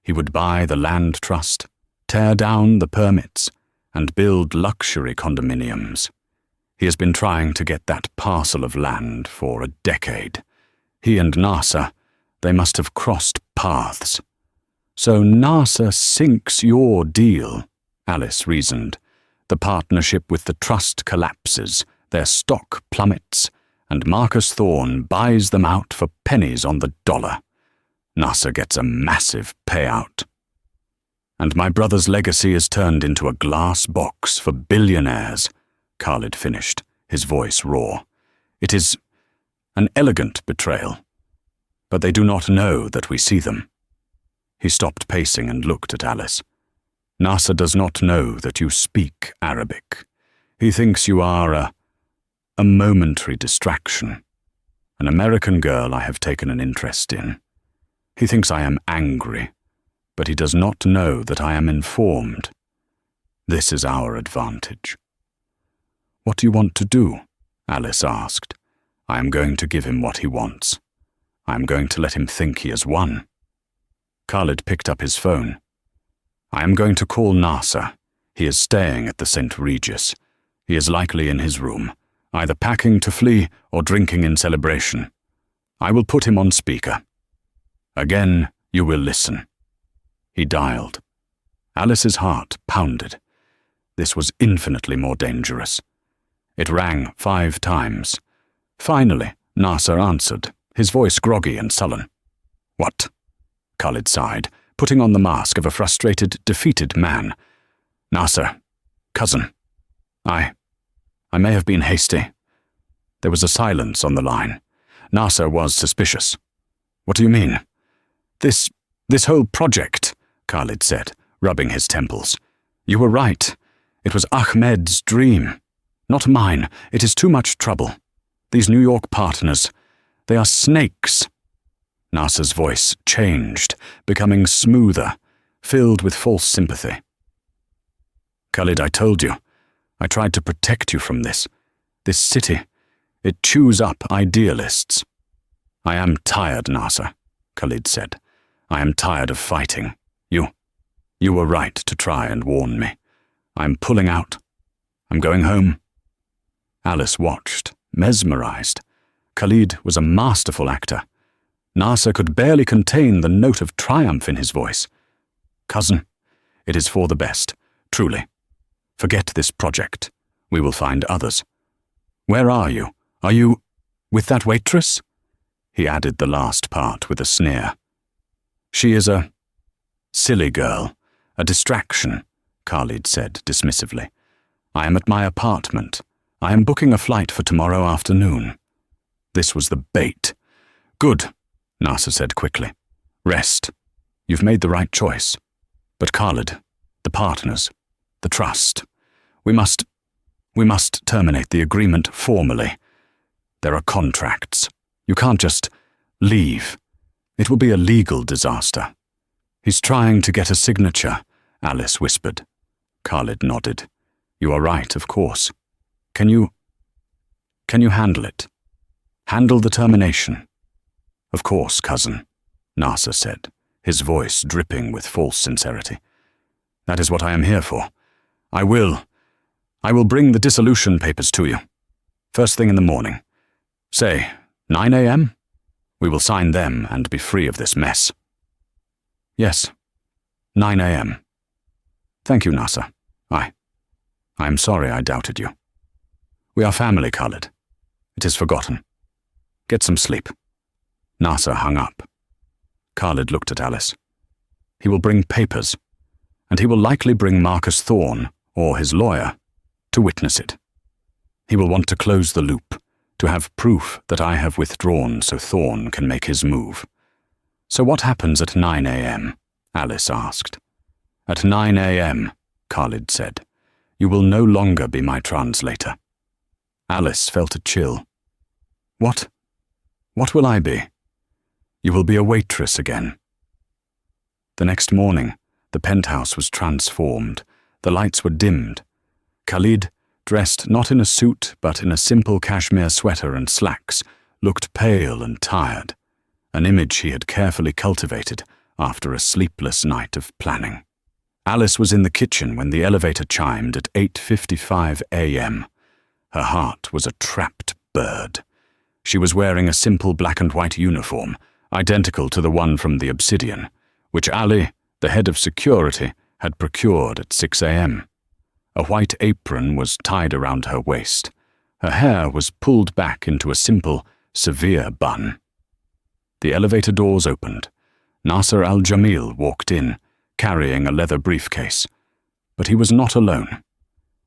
He would buy the land trust, tear down the permits, and build luxury condominiums. He has been trying to get that parcel of land for a decade. He and Nasser, they must have crossed paths. So Nasser sinks your deal," Alice reasoned. "The partnership with the trust collapses, their stock plummets, and Marcus Thorne buys them out for pennies on the dollar. Nasser gets a massive payout. And my brother's legacy is turned into a glass box for billionaires," Khalid finished, his voice raw. "It is an elegant betrayal, but they do not know that we see them." He stopped pacing and looked at Alice. "Nasser does not know that you speak Arabic. He thinks you are a momentary distraction, an American girl I have taken an interest in. He thinks I am angry, but he does not know that I am informed. This is our advantage." What do you want to do? Alice asked. I am going to give him what he wants. I am going to let him think he has won. Khalid picked up his phone. I am going to call Nasser. He is staying at the St. Regis. He is likely in his room, either packing to flee or drinking in celebration. I will put him on speaker. Again, you will listen. He dialed. Alice's heart pounded. This was infinitely more dangerous. It rang 5 times. Finally, Nasser answered, his voice groggy and sullen. What? Khalid sighed, putting on the mask of a frustrated, defeated man. Nasser, cousin. I may have been hasty. There was a silence on the line. Nasser was suspicious. What do you mean? This whole project, Khalid said, rubbing his temples. You were right. It was Ahmed's dream. Not mine. It is too much trouble. These New York partners, they are snakes. Nasser's voice changed, becoming smoother, filled with false sympathy. Khalid, I told you. I tried to protect you from this. This city, it chews up idealists. I am tired, Nasser, Khalid said. I am tired of fighting. You were right to try and warn me. I am pulling out. I'm going home. Alice watched, mesmerized. Khalid was a masterful actor. Nasser could barely contain the note of triumph in his voice. Cousin, it is for the best, truly. Forget this project. We will find others. Where are you? Are you with that waitress? He added the last part with a sneer. She is a silly girl, a distraction, Khalid said dismissively. I am at my apartment. I am booking a flight for tomorrow afternoon. This was the bait. Good, Nasser said quickly. Rest. You've made the right choice. But Khalid, the partners, the trust. We must terminate the agreement formally. There are contracts. You can't just leave. It will be a legal disaster. He's trying to get a signature, Alice whispered. Khalid nodded. You are right, of course. Can you handle it? Handle the termination? Of course, cousin, Nasser said, his voice dripping with false sincerity. That is what I am here for. I will bring the dissolution papers to you. First thing in the morning. Say, 9 a.m.? We will sign them and be free of this mess. Yes, 9 a.m. Thank you, Nasser. I am sorry I doubted you. We are family, Khalid. It is forgotten. Get some sleep. Nasser hung up. Khalid looked at Alice. He will bring papers, and he will likely bring Marcus Thorne, or his lawyer, to witness it. He will want to close the loop, to have proof that I have withdrawn so Thorne can make his move. So what happens at 9 a.m.? Alice asked. At 9 a.m., Khalid said, you will no longer be my translator. Alice felt a chill. What will I be? You will be a waitress again. The next morning, the penthouse was transformed. The lights were dimmed. Khalid, dressed not in a suit but in a simple cashmere sweater and slacks, looked pale and tired, an image he had carefully cultivated after a sleepless night of planning. Alice was in the kitchen when the elevator chimed at 8:55 a.m. Her heart was a trapped bird. She was wearing a simple black and white uniform, identical to the one from the Obsidian, which Ali, the head of security, had procured at 6 a.m. A white apron was tied around her waist. Her hair was pulled back into a simple, severe bun. The elevator doors opened. Nasser al-Jamil walked in, carrying a leather briefcase. But he was not alone.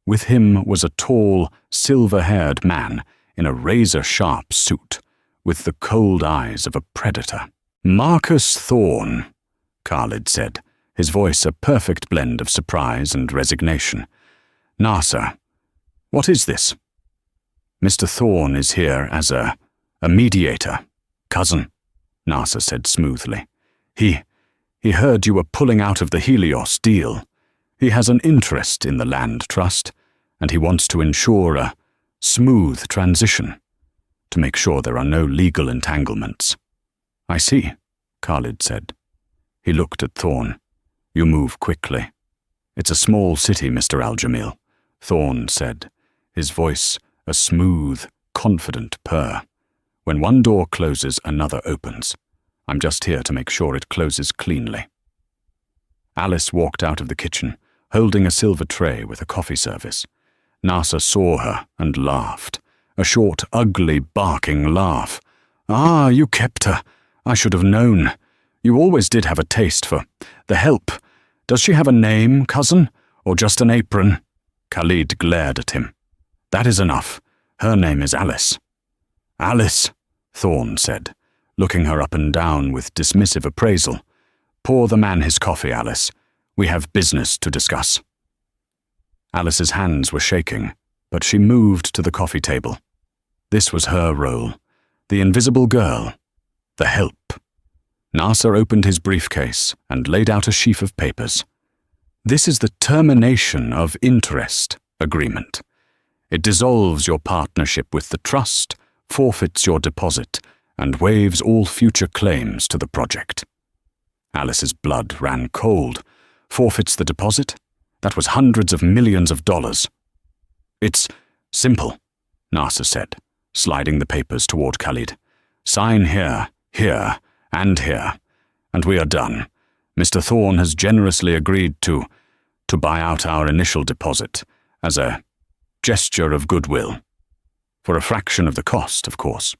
With him was a tall, silver-haired man in a razor-sharp suit, with the cold eyes of a predator. Marcus Thorne, Khalid said, his voice a perfect blend of surprise and resignation. Nasser, what is this? Mr. Thorne is here as a mediator, cousin, Nasser said smoothly. He heard you were pulling out of the Helios deal. He has an interest in the land trust, and he wants to ensure smooth transition, to make sure there are no legal entanglements. I see, Khalid said. He looked at Thorne. You move quickly. It's a small city, Mr. Al-Jamil, Thorne said, his voice a smooth, confident purr. When one door closes, another opens. I'm just here to make sure it closes cleanly. Alice walked out of the kitchen, holding a silver tray with a coffee service. Nasser saw her and laughed. A short, ugly, barking laugh. Ah, you kept her. I should have known. You always did have a taste for the help. Does she have a name, cousin, or just an apron? Khalid glared at him. That is enough. Her name is Alice. Alice, Thorne said, looking her up and down with dismissive appraisal. Pour the man his coffee, Alice. We have business to discuss. Alice's hands were shaking, but she moved to the coffee table. This was her role. The invisible girl. The help. Nasser opened his briefcase and laid out a sheaf of papers. This is the termination of interest agreement. It dissolves your partnership with the trust, forfeits your deposit, and waives all future claims to the project. Alice's blood ran cold. Forfeits the deposit? That was hundreds of millions of dollars. It's simple, Nasser said, sliding the papers toward Khalid. Sign here, here, and here, and we are done. Mr. Thorne has generously agreed to buy out our initial deposit as a gesture of goodwill. For a fraction of the cost, of course.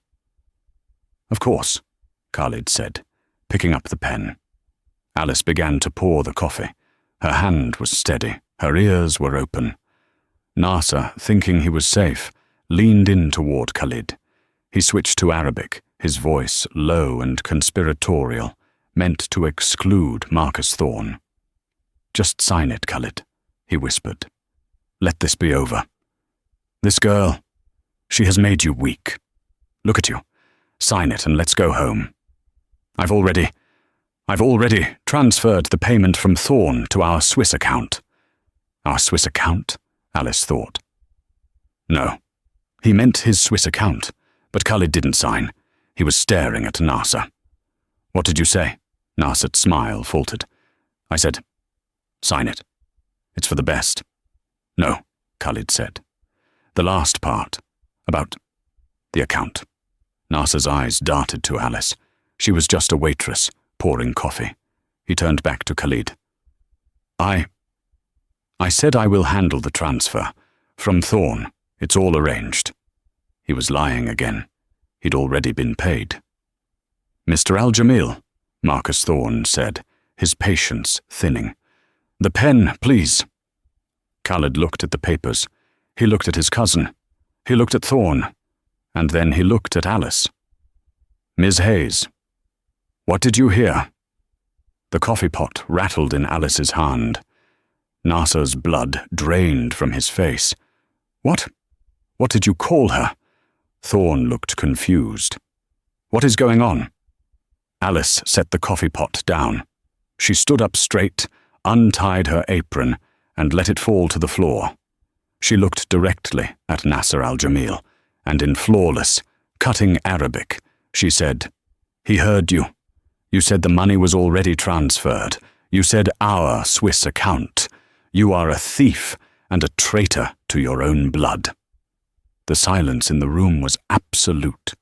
Of course, Khalid said, picking up the pen. Alice began to pour the coffee. Her hand was steady. Her ears were open. Nasser, thinking he was safe, leaned in toward Khalid. He switched to Arabic, his voice low and conspiratorial, meant to exclude Marcus Thorne. Just sign it, Khalid, he whispered. Let this be over. This girl, she has made you weak. Look at you. Sign it and let's go home. I've already transferred the payment from Thorne to our Swiss account. Our Swiss account? Alice thought. No. He meant his Swiss account, but Khalid didn't sign. He was staring at Nasser. What did you say? Nasser's smile faltered. I said, sign it. It's for the best. No, Khalid said. The last part, about the account. Nasser's eyes darted to Alice. She was just a waitress, pouring coffee. He turned back to Khalid. I said I will handle the transfer. From Thorne, it's all arranged. He was lying again. He'd already been paid. Mr. Al-Jamil, Marcus Thorne said, his patience thinning. The pen, please. Khalid looked at the papers. He looked at his cousin. He looked at Thorne. And then he looked at Alice. Ms. Hayes. What did you hear? The coffee pot rattled in Alice's hand. Nasser's blood drained from his face. What? What did you call her? Thorne looked confused. What is going on? Alice set the coffee pot down. She stood up straight, untied her apron, and let it fall to the floor. She looked directly at Nasser Al-Jamil, and in flawless, cutting Arabic, she said, He heard you. You said the money was already transferred. You said our Swiss account. You are a thief and a traitor to your own blood. The silence in the room was absolute.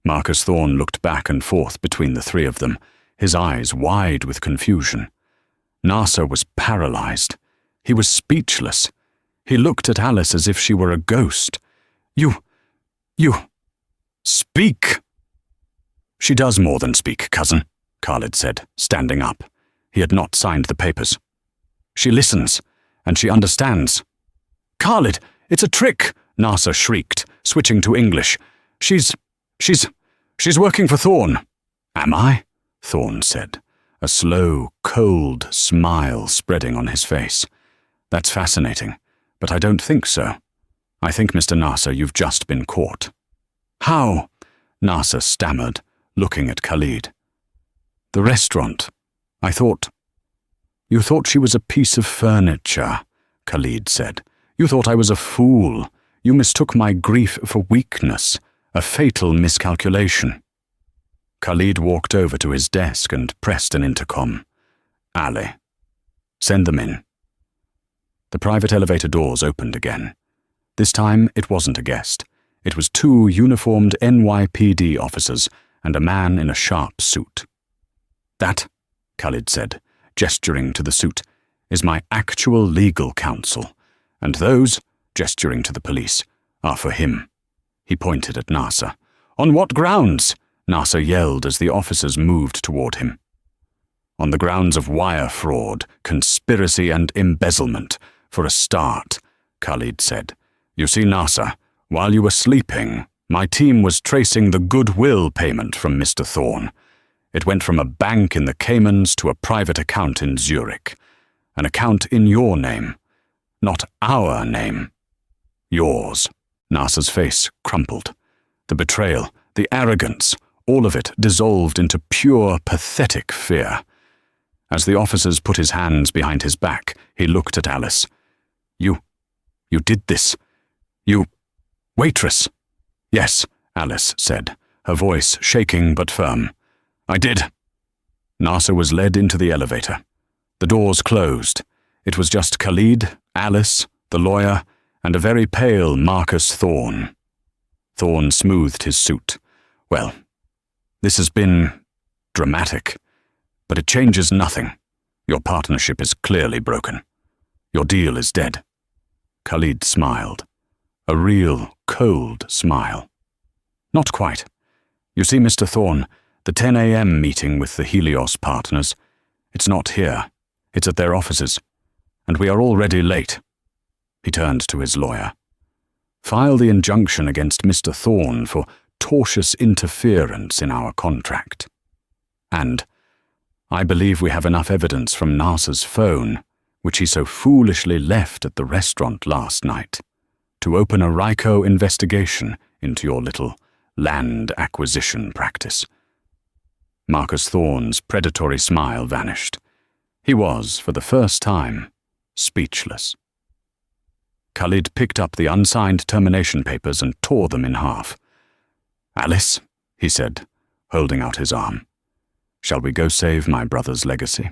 Marcus Thorne looked back and forth between the three of them, his eyes wide with confusion. Nasser was paralyzed. He was speechless. He looked at Alice as if she were a ghost. You, speak! She does more than speak, cousin, Khalid said, standing up. He had not signed the papers. She listens, and she understands. Khalid, it's a trick, Nasser shrieked, switching to English. She's working for Thorne. Am I? Thorne said, a slow, cold smile spreading on his face. That's fascinating, but I don't think so. I think, Mr. Nasser, you've just been caught. How? Nasser stammered, looking at Khalid. The restaurant. You thought she was a piece of furniture, Khalid said. You thought I was a fool. You mistook my grief for weakness, a fatal miscalculation. Khalid walked over to his desk and pressed an intercom. Ali. Send them in. The private elevator doors opened again. This time it wasn't a guest. It was 2 uniformed NYPD officers and a man in a sharp suit. That, Khalid said, gesturing to the suit, is my actual legal counsel, and those, gesturing to the police, are for him. He pointed at Nasser. On what grounds? Nasser yelled as the officers moved toward him. On the grounds of wire fraud, conspiracy and embezzlement, for a start, Khalid said. You see, Nasser, while you were sleeping, my team was tracing the goodwill payment from Mr. Thorne. It went from a bank in the Caymans to a private account in Zurich. An account in your name. Not our name. Yours. Nasser's face crumpled. The betrayal, the arrogance, all of it dissolved into pure, pathetic fear. As the officers put his hands behind his back, he looked at Alice. You did this. Waitress. Yes, Alice said, her voice shaking but firm. I did. Nasser was led into the elevator. The doors closed. It was just Khalid, Alice, the lawyer, and a very pale Marcus Thorne. Thorne smoothed his suit. Well, this has been dramatic, but it changes nothing. Your partnership is clearly broken. Your deal is dead. Khalid smiled. A real, cold smile. Not quite. You see, Mr. Thorne, the 10 a.m. meeting with the Helios partners, it's not here. It's at their offices. And we are already late. He turned to his lawyer. File the injunction against Mr. Thorne for tortious interference in our contract. And I believe we have enough evidence from Nasser's phone, which he so foolishly left at the restaurant last night, to open a RICO investigation into your little land acquisition practice. Marcus Thorne's predatory smile vanished. He was, for the first time, speechless. Khalid picked up the unsigned termination papers and tore them in half. Alice, he said, holding out his arm. Shall we go save my brother's legacy?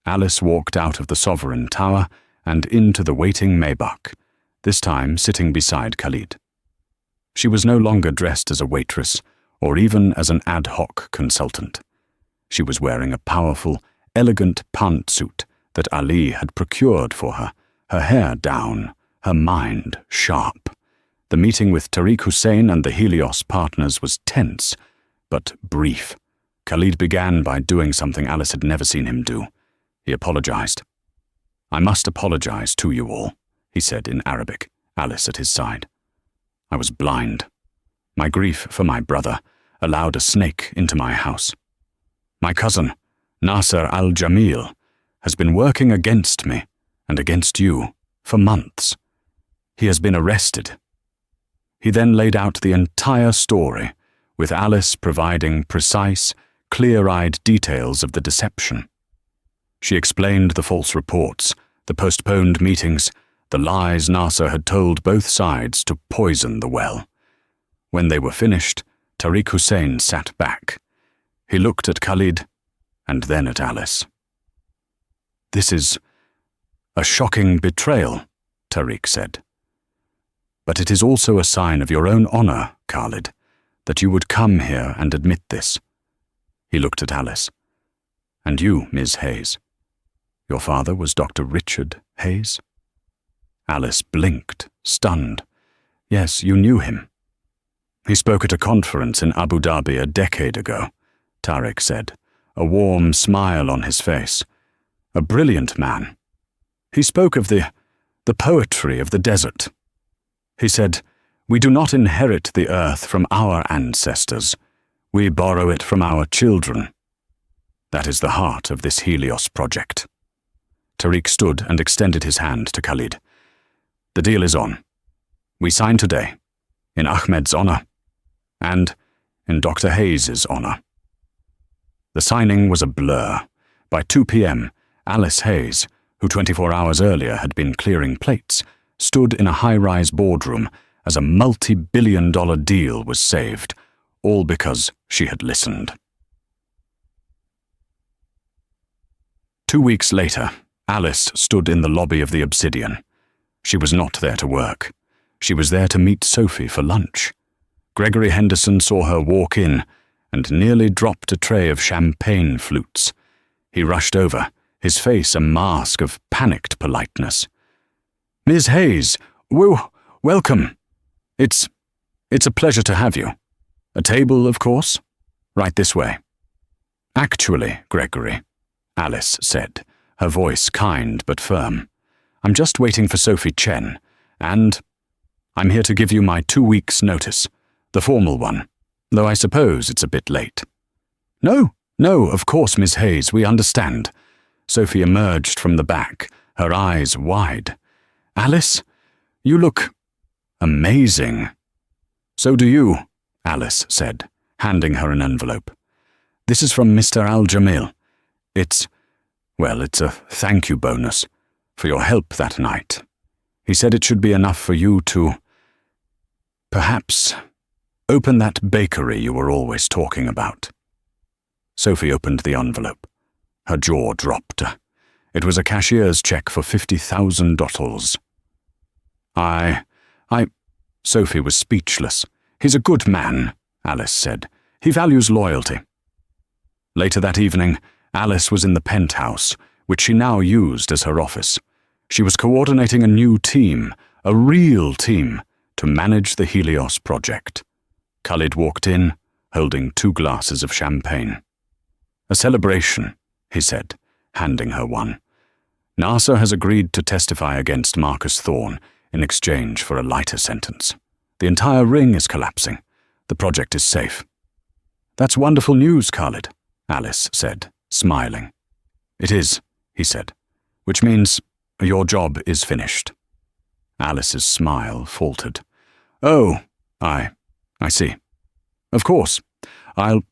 Alice walked out of the Sovereign Tower and into the waiting Maybach, this time sitting beside Khalid. She was no longer dressed as a waitress or even as an ad hoc consultant. She was wearing a powerful, elegant pantsuit that Ali had procured for her hair down, her mind sharp. The meeting with Tariq Hussein and the Helios partners was tense, but brief. Khalid began by doing something Alice had never seen him do. He apologized. I must apologize to you all, he said in Arabic, Alice at his side. I was blind. My grief for my brother allowed a snake into my house. My cousin, Nasser al-Jamil, has been working against me and against you for months. He has been arrested. He then laid out the entire story, with Alice providing precise, clear-eyed details of the deception. She explained the false reports, the postponed meetings, the lies Nasser had told both sides to poison the well. When they were finished, Tariq Hussein sat back. He looked at Khalid and then at Alice. This is a shocking betrayal, Tariq said. But it is also a sign of your own honor, Khalid, that you would come here and admit this. He looked at Alice. And you, Ms. Hayes. Your father was Dr. Richard Hayes? Alice blinked, stunned. Yes, you knew him. He spoke at a conference in Abu Dhabi a decade ago, Tariq said, a warm smile on his face. A brilliant man. He spoke of the poetry of the desert. He said, we do not inherit the earth from our ancestors. We borrow it from our children. That is the heart of this Helios project. Tariq stood and extended his hand to Khalid. The deal is on. We sign today, in Ahmed's honor, and in Dr. Hayes's honor. The signing was a blur. By 2 p.m., Alice Hayes, who 24 hours earlier had been clearing plates, stood in a high-rise boardroom as a multi-billion-dollar deal was saved, all because she had listened. 2 weeks later, Alice stood in the lobby of the Obsidian. She was not there to work. She was there to meet Sophie for lunch. Gregory Henderson saw her walk in and nearly dropped a tray of champagne flutes. He rushed over, his face a mask of panicked politeness. "Ms. Hayes, welcome. It's a pleasure to have you. A table, of course? Right this way." "Actually, Gregory," Alice said, her voice kind but firm, "I'm just waiting for Sophie Chen, and I'm here to give you my 2 weeks' notice, the formal one, though I suppose it's a bit late." No, of course, Miss Hayes, we understand." Sophie emerged from the back, her eyes wide. "Alice, you look amazing." "So do you," Alice said, handing her an envelope. "This is from Mr. Al-Jamil. It's a thank you bonus for your help that night. He said it should be enough for you to, perhaps, open that bakery you were always talking about." Sophie opened the envelope. Her jaw dropped. It was a cashier's check for $50,000. Sophie was speechless. "He's a good man," Alice said. "He values loyalty." Later that evening, Alice was in the penthouse, which she now used as her office. She was coordinating a new team, a real team, to manage the Helios project. Khalid walked in, holding 2 glasses of champagne. "A celebration," he said, handing her one. "NASA has agreed to testify against Marcus Thorne in exchange for a lighter sentence. The entire ring is collapsing. The project is safe." "That's wonderful news, Khalid," Alice said, smiling. "It is," he said, "which means your job is finished." Alice's smile faltered. "Oh, I see. Of course. I'll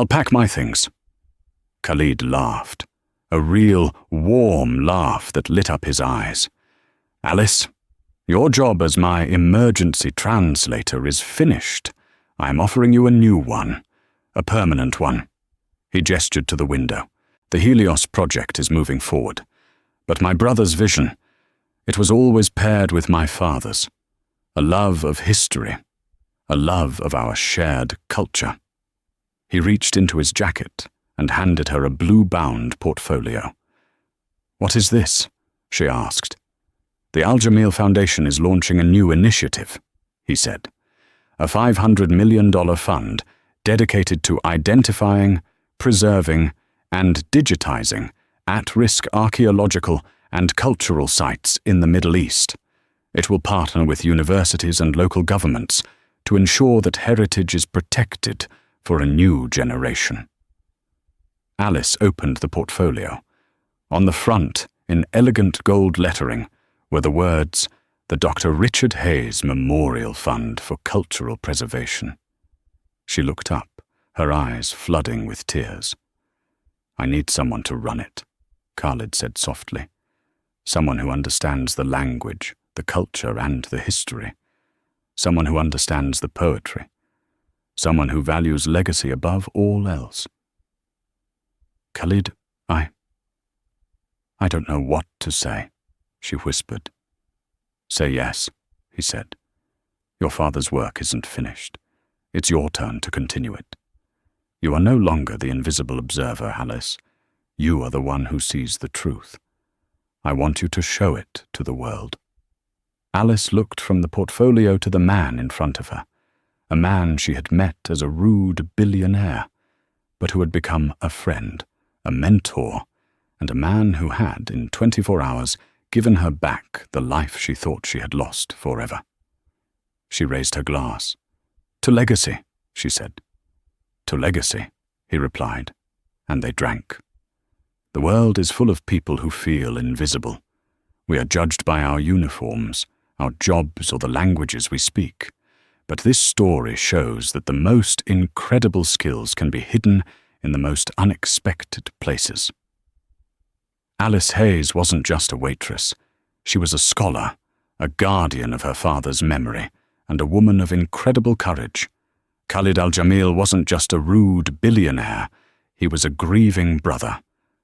pack my things." Khalid laughed, a real warm laugh that lit up his eyes. "Alice, your job as my emergency translator is finished. I am offering you a new one, a permanent one." He gestured to the window. "The Helios project is moving forward. But my brother's vision, it was always paired with my father's. A love of history, a love of our shared culture." He reached into his jacket and handed her a blue-bound portfolio. "What is this?" she asked. "The Al-Jamil Foundation is launching a new initiative," he said. "A $500 million fund dedicated to identifying, preserving, and digitizing at-risk archaeological and cultural sites in the Middle East. It will partner with universities and local governments to ensure that heritage is protected for a new generation." Alice opened the portfolio. On the front, in elegant gold lettering, were the words, "The Dr. Richard Hayes Memorial Fund for Cultural Preservation." She looked up, her eyes flooding with tears. "I need someone to run it," Khalid said softly. "Someone who understands the language, the culture, and the history. Someone who understands the poetry. Someone who values legacy above all else." "Khalid, I don't know what to say," she whispered. "Say yes," he said. "Your father's work isn't finished. It's your turn to continue it. You are no longer the invisible observer, Alice. You are the one who sees the truth. I want you to show it to the world." Alice looked from the portfolio to the man in front of her, a man she had met as a rude billionaire, but who had become a friend, a mentor, and a man who had, in 24 hours, given her back the life she thought she had lost forever. She raised her glass. "To legacy," she said. "To legacy," he replied, and they drank. The world is full of people who feel invisible. We are judged by our uniforms, our jobs, or the languages we speak. But this story shows that the most incredible skills can be hidden in the most unexpected places. Alice Hayes wasn't just a waitress. She was a scholar, a guardian of her father's memory, and a woman of incredible courage. Khalid al-Jamil wasn't just a rude billionaire, he was a grieving brother,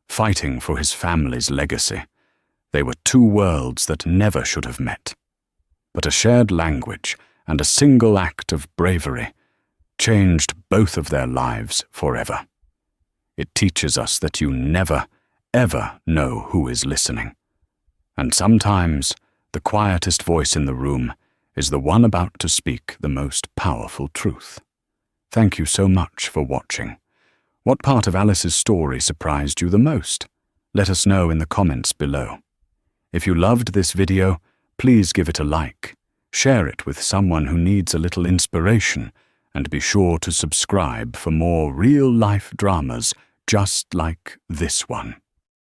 fighting for his family's legacy. They were two worlds that never should have met. But a shared language and a single act of bravery changed both of their lives forever. It teaches us that you never, ever know who is listening. And sometimes, the quietest voice in the room is the one about to speak the most powerful truth. Thank you so much for watching. What part of Alice's story surprised you the most? Let us know in the comments below. If you loved this video, please give it a like, share it with someone who needs a little inspiration, and be sure to subscribe for more real-life dramas just like this one.